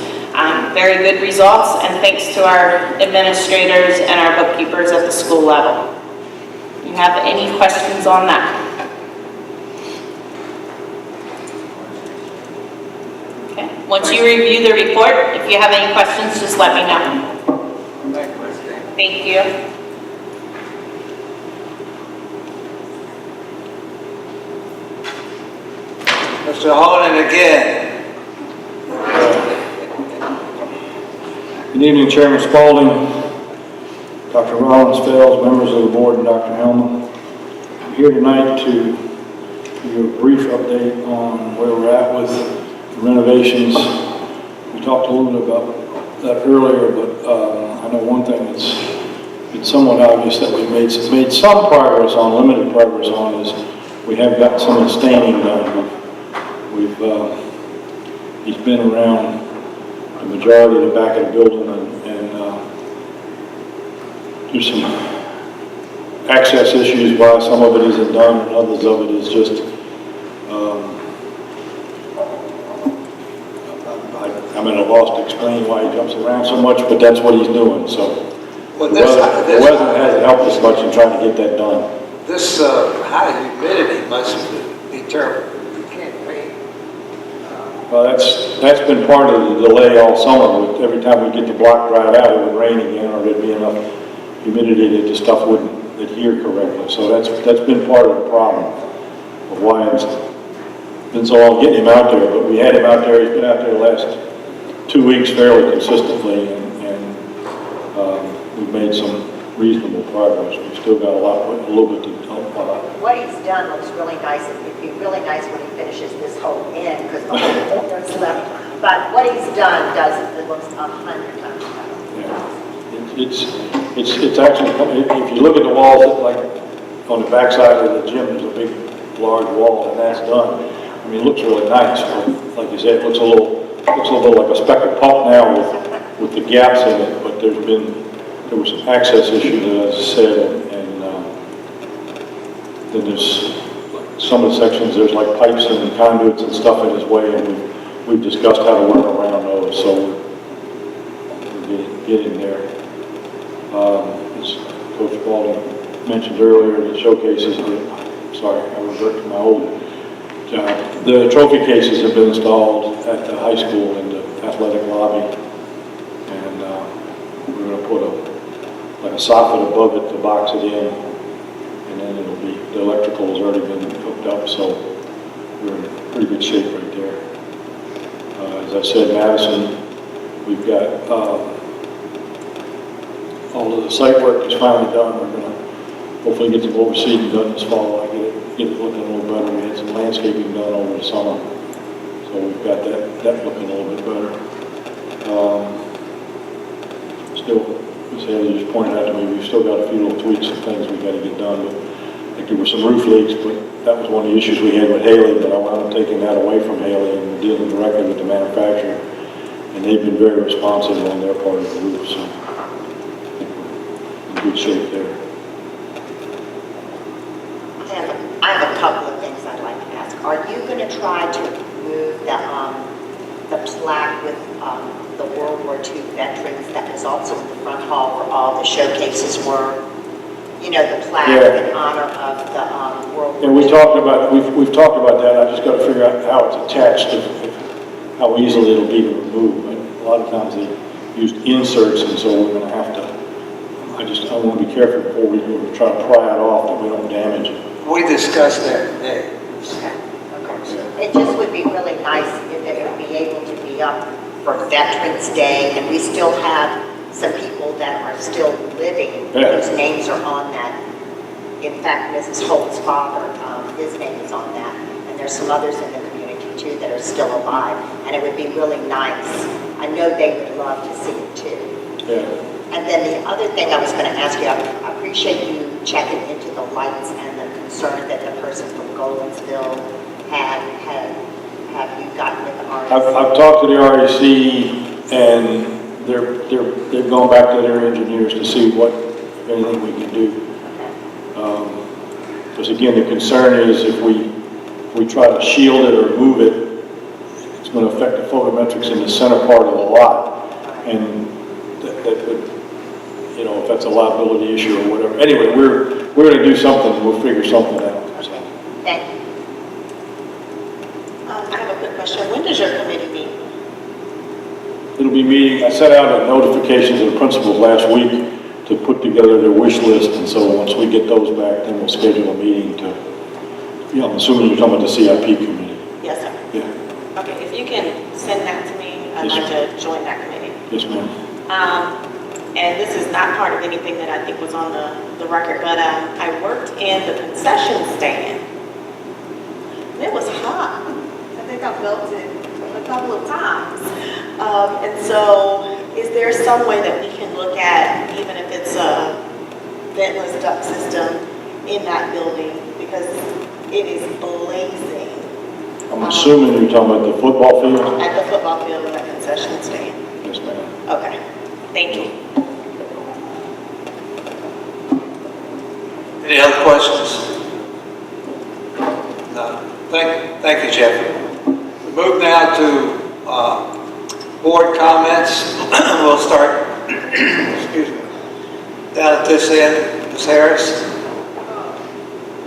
Very good results, and thanks to our administrators and our bookkeepers at the school level. Do you have any questions on that? Okay. Once you review the report, if you have any questions, just let me know. Thank you, Ms. Stevens. Thank you. Mr. Holden again. Good evening, Chairman Spalding, Dr. Rollins Fells, members of the board, and Dr. Hellman. I'm here tonight to give you a brief update on where we're at with the renovations, which talked a little bit about that earlier, but I know one thing that's it's somewhat obvious that we've made some progress on, limited progress on, is we have got some of the staining done. He's been around the majority of the back of the building and there's some access issues why some of it isn't done and others of it is just, I'm at a loss to explain why he jumps around so much, but that's what he's doing, so. Well, The weather hasn't helped us much in trying to get that done. This high humidity must be terrible. You can't paint. Well, that's been part of the delay all summer. Every time we get the block dried out, it would rain again, or there'd be enough humidity that the stuff wouldn't adhere correctly. So that's been part of the problem of why it's been so long getting him out there. But we had him out there. He's been out there the last 2 weeks fairly consistently, and we've made some reasonable progress. We've still got a little bit to help. What he's done looks really nice. It'd be really nice when he finishes this whole end, because the whole corner's left. But what he's done it looks 100 times better. Yeah. It's actually, if you look at the walls, like on the backside of the gym, there's a big, large wall, and that's done. I mean, it looks really nice. Like you said, it looks a little like a speck of pulp now with the gaps in it, but there were some access issues, as I said, and then there's some of the sections, there's like pipes and conduits and stuff in his way, and we've discussed how to work around those, so we're getting there. As Coach Spalding mentioned earlier, the showcases, I revert to my old job. The trophy cases have been installed at the high school in the athletic lobby, and we're going to put like a soffit above it to box it in, and then the electrical has already been hooked up, so we're in pretty good shape right there. As I said, Madison, we've got all of the site work is finally done. We're going to hopefully get some overseeding done this fall. Get it looking a little better. We had some landscaping done over the summer, so we've got that looking a little bit better. Still, as Haley just pointed out to me, we've still got a few little tweaks and things we've got to get done. But I think there were some roof leaks, but that was one of the issues we had with Haley, but I wound up taking that away from Haley and dealing directly with the manufacturer. And they've been very responsive on their part of the roof, so I think we're in good shape there. I have a couple of things I'd like to ask. Are you going to try to remove the plaque with the World War II veterans that was also in the front hall where all the showcases were? You know, the plaque in honor of the World War II. And we've talked about that. I just got to figure out how it's attached, how easily it'll be to remove. And a lot of times they used inserts, and so we're going to have to. I want to be careful before we try to pry it off that we don't damage it. We discussed that today. It just would be really nice if it would be able to be up for Veterans Day, and we still have some people that are still living whose names are on that. In fact, Mrs. Holt's father, his name is on that, and there's some others in the community too that are still alive, and it would be really nice. I know they would love to see it too. Yeah. And then the other thing I was going to ask you, I appreciate you checking into the lights and the concern that the person from Goldsville had. Have you gotten with the REC? I've talked to the REC, and they've gone back to their engineers to see what, if anything, we can do. Because again, the concern is if we try to shield it or move it, it's going to affect the photometrics in the center part of the lot, and that would, you know, if that's a liability issue or whatever. Anyway, we're going to do something. We'll figure something out. So. Thank you. I have a quick question. When does your committee meet? It'll be meeting. I sent out a notification to the principals last week to put together their wish list, and so once we get those back, then we'll schedule a meeting to. Yeah, I'm assuming you're talking about the CIP committee. Yes, sir. Yeah. Okay, if you can send that to me, I'd like to join that committee. Yes, ma'am. And this is not part of anything that I think was on the record, but I worked in the concession stand. It was hot. I think I melted a couple of times. And so is there some way that we can look at, even if it's a ventless duct system in that building? Because it is blazing. I'm assuming you're talking about the football field? At the football field and the concession stand. Yes, ma'am. Okay, thank you. Any other questions? No. Thank you, Jeffrey. We move now to board comments. We'll start, excuse me, down at this end. Ms. Harris?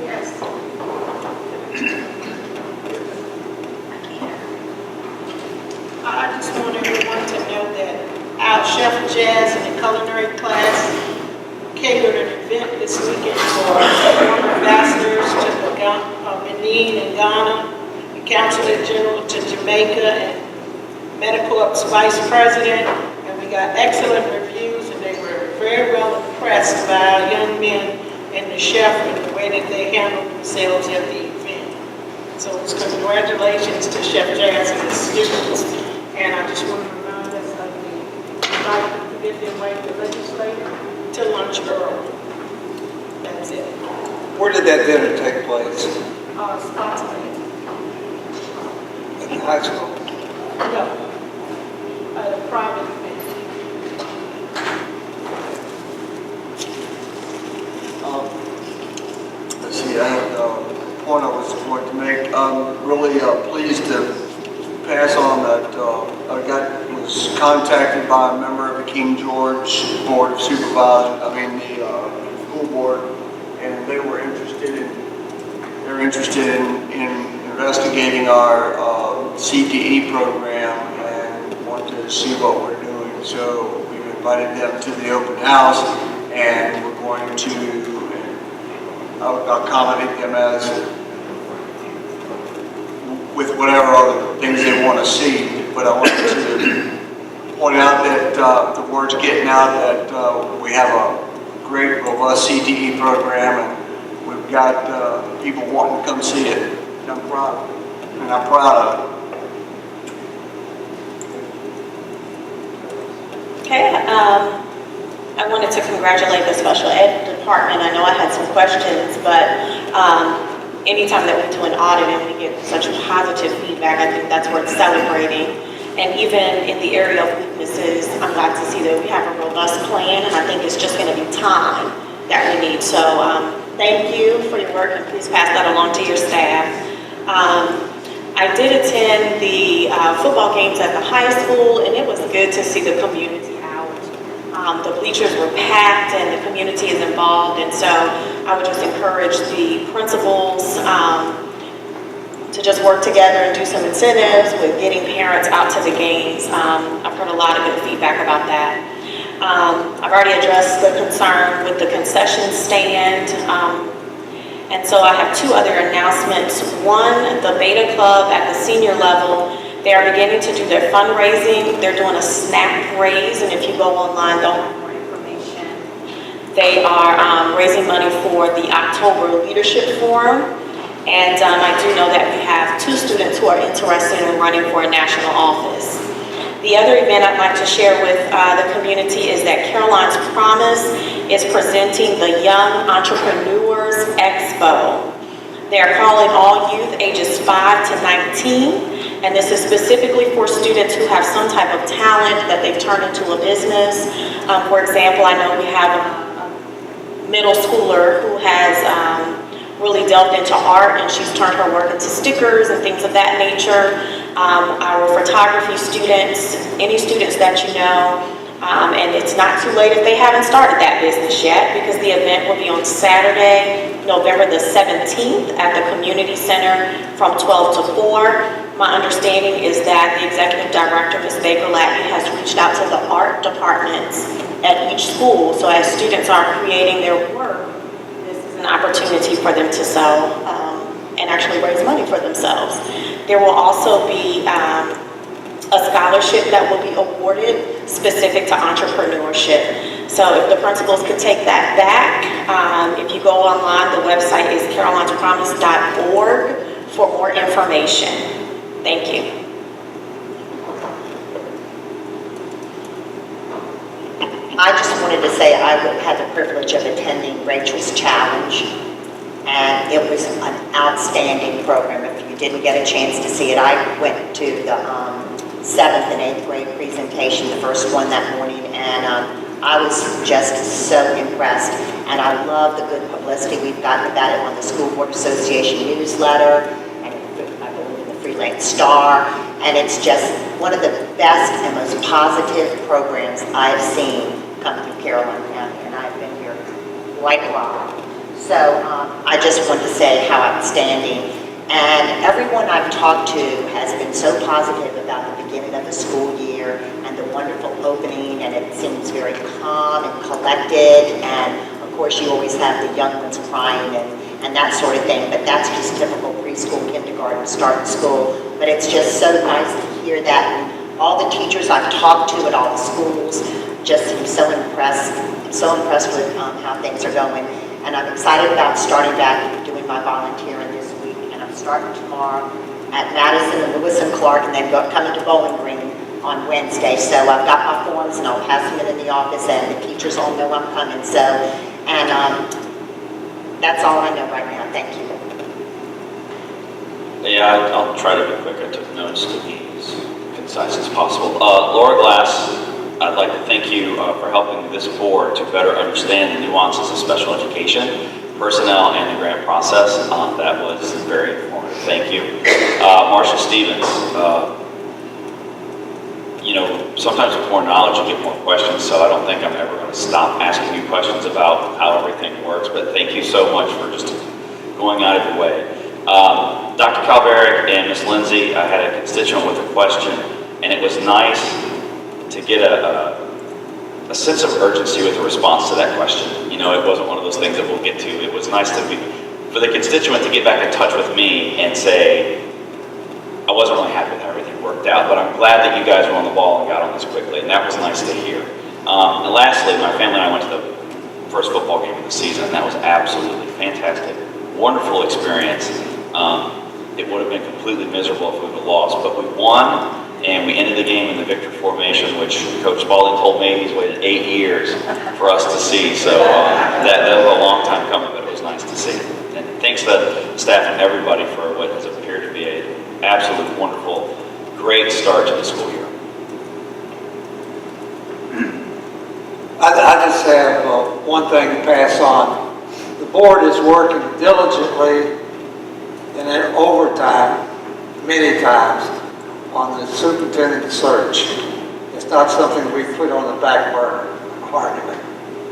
Yes. I just want everyone to know that our Chef Jazz in the culinary class catered an event this weekend for former ambassadors to Benin and Ghana, the Consulate General to Jamaica, and Medicorp's Vice President, and we got excellent reviews, and they were very well impressed by our young men and the chef and the way that they handled themselves at the event. So it's congratulations to Chef Jazz and his students, and I just want to remind us of the right to forget their way to legislator to lunch early. That's it. Where did that dinner take place? Spotsylvania. At the high school? No. At a private event. Let's see, I have a point I was going to make. I'm really pleased to pass on that I was contacted by a member of the King George Board of Supervisors, the school board, and they were interested in investigating our CTE program and want to see what we're doing. So we've invited them to the open house, and we're going to accommodate them as with whatever other things they want to see. But I wanted to point out that the word's getting out that we have a great, robust CTE program, and we've got people wanting to come see it. And I'm proud of it. Okay, I wanted to congratulate the special ed department. I know I had some questions, but anytime that we do an audit and we get such positive feedback, I think that's worth celebrating. And even in the area of weaknesses, I'm glad to see that we have a robust plan, and I think it's just going to be time that we need. So thank you for your work, and please pass that along to your staff. I did attend the football games at the high school, and it was good to see the community out. The bleachers were packed, and the community is involved, and so I would just encourage the principals to just work together and do some incentives with getting parents out to the games. I've heard a lot of good feedback about that. I've already addressed the concern with the concession stand. And so I have two other announcements. One, the Beta Club at the senior level, they are beginning to do their fundraising. They're doing a snack raise, and if you go online, they'll have more information. They are raising money for the October Leadership Forum. And I do know that we have 2 students who are interested in running for a national office. The other event I'd like to share with the community is that Caroline's Promise is presenting the Young Entrepreneurs Expo. They are calling all youth ages 5 to 19, and this is specifically for students who have some type of talent that they've turned into a business. For example, I know we have a middle schooler who has really delved into art, and she's turned her work into stickers and things of that nature. Our photography students, any students that you know, and it's not too late if they haven't started that business yet, because the event will be on Saturday, November the 17th at the Community Center from 12 to 4. My understanding is that the Executive Director, Ms. Baker-Lackey, has reached out to the art departments at each school, so as students are creating their work, an opportunity for them to sell and actually raise money for themselves. There will also be a scholarship that will be awarded specific to entrepreneurship. So if the principals could take that back, if you go online, the website is carolinespromise.org for more information. Thank you. wanted to say I had the privilege of attending Rachel's Challenge, and it was an outstanding program. If you didn't get a chance to see it, I went to the 7th and 8th grade presentation, the first one that morning, and I was just so impressed. And I love the good publicity we've gotten about it on the School Board Association newsletter, and I believe in the Freelance Star, and it's just one of the best and most positive programs I've seen come through Caroline County, and I've been here quite a while. So I just want to say how outstanding. And everyone I've talked to has been so positive about the beginning of the school year and the wonderful opening, and it seems very calm and collected. And of course, you always have the young ones crying and that sort of thing, but that's just typical preschool, kindergarten, starting school. But it's just so nice to hear that. And all the teachers I've talked to at all the schools just seem so impressed. I'm so impressed with how things are going. And I'm excited about starting back doing my volunteering this week. And I'm starting tomorrow at Madison and Lewis and Clark, and then coming to Bowling Green on Wednesday. So I've got my forms, and I'll pass them in the office, and the teachers all know I'm coming. So, and that's all I know right now. Thank you. Yeah, I'll try to be quick. I took notes to be as concise as possible. Laura Glass, I'd like to thank you for helping this board to better understand the nuances of special education, personnel, and the grant process. That was very informative. Thank you. Marcia Stevens, you know, sometimes with more knowledge you get more questions, so I don't think I'm ever going to stop asking you questions about how everything works, but thank you so much for just going out of your way. Dr. Calveric and Ms. Lindsay, I had a constituent with a question, and it was nice to get a sense of urgency with the response to that question. You know, it wasn't one of those things that we'll get to. It was nice for the constituent to get back in touch with me and say, I wasn't really happy with how everything worked out, but I'm glad that you guys were on the ball and got on this quickly, and that was nice to hear. And lastly, my family and I went to the first football game of the season, and that was absolutely fantastic. Wonderful experience. It would have been completely miserable if we would have lost, but we won, and we ended the game in the victor formation, which Coach Spalding told me he's waited 8 years for us to see. So that was a long time coming, but it was nice to see. And thanks to the staff and everybody for what has appeared to be an absolute wonderful, great start to the school year. I just have one thing to pass on. The board is working diligently and in overtime, many times, on the superintendent search. It's not something we put on the back burner, hardly.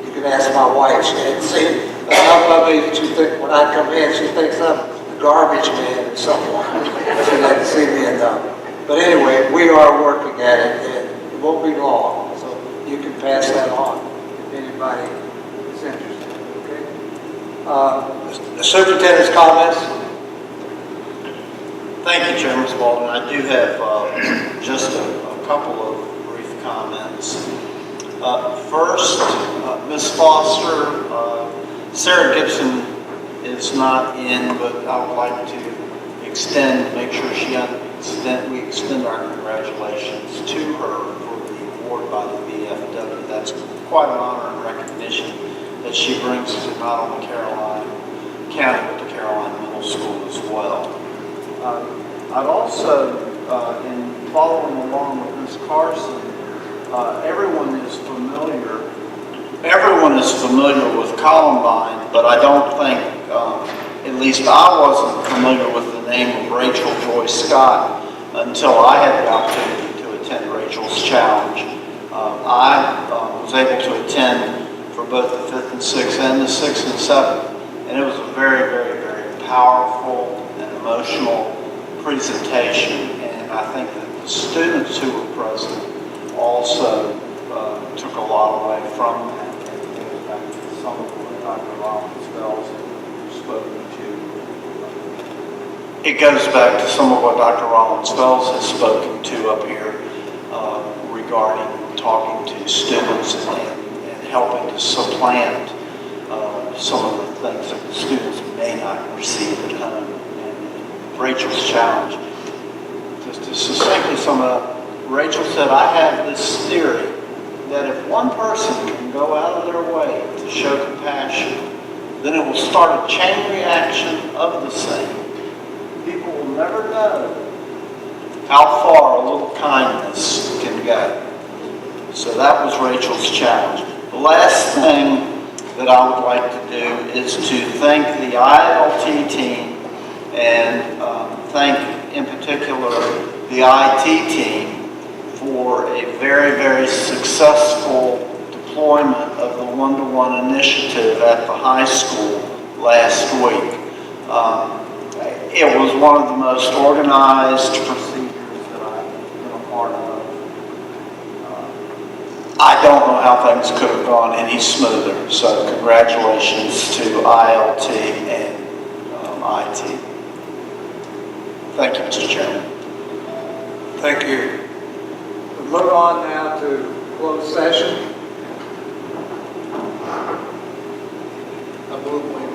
You can ask my wife, she hadn't seen enough of me. She think when I come in, she thinks I'm a garbage man or someone. She hadn't seen me enough. But anyway, we are working at it, and it won't be long, so you can pass that on if anybody is interested, okay? The superintendent's comments? Thank you, Chairman Spalding. I do have just a couple of brief comments. First, Ms. Foster, Sarah Gibson is not in, but I would like to make sure we extend our congratulations to her for the award by the VFW. That's quite an honor and recognition that she brings to not only Caroline County, but to Caroline Middle School as well. I'd also, in following along with Ms. Carson, everyone is familiar with Columbine, but I don't think, at least I wasn't familiar with the name of Rachel Joy Scott until I had the opportunity to attend Rachel's Challenge. I was able to attend for both the 5th and 6th and the 6th and 7th, and it was a very, very, very powerful and emotional presentation, and I think that the students who were present also took a lot away from that. And it goes back to some of what Dr. Rollins Fells has spoken to. It goes back to some of what Dr. Rollins Fells has spoken to up here regarding talking to students and helping to supplant some of the things that the students may not receive at home. And Rachel's Challenge, just to succinctly sum it up, Rachel said, I have this theory that if one person can go out of their way to show compassion, then it will start a chain reaction of the same. People will never know how far a little kindness can go. So that was Rachel's challenge. The last thing that I would like to do is to thank the ILT team and thank in particular the IT team for a very, very successful deployment of the one-to-one initiative at the high school last week. It was one of the most organized procedures that I've been a part of. I don't know how things could have gone any smoother, so congratulations to ILT and IT. Thank you, Mr. Chairman. Thank you. We move on now to closed session. I move we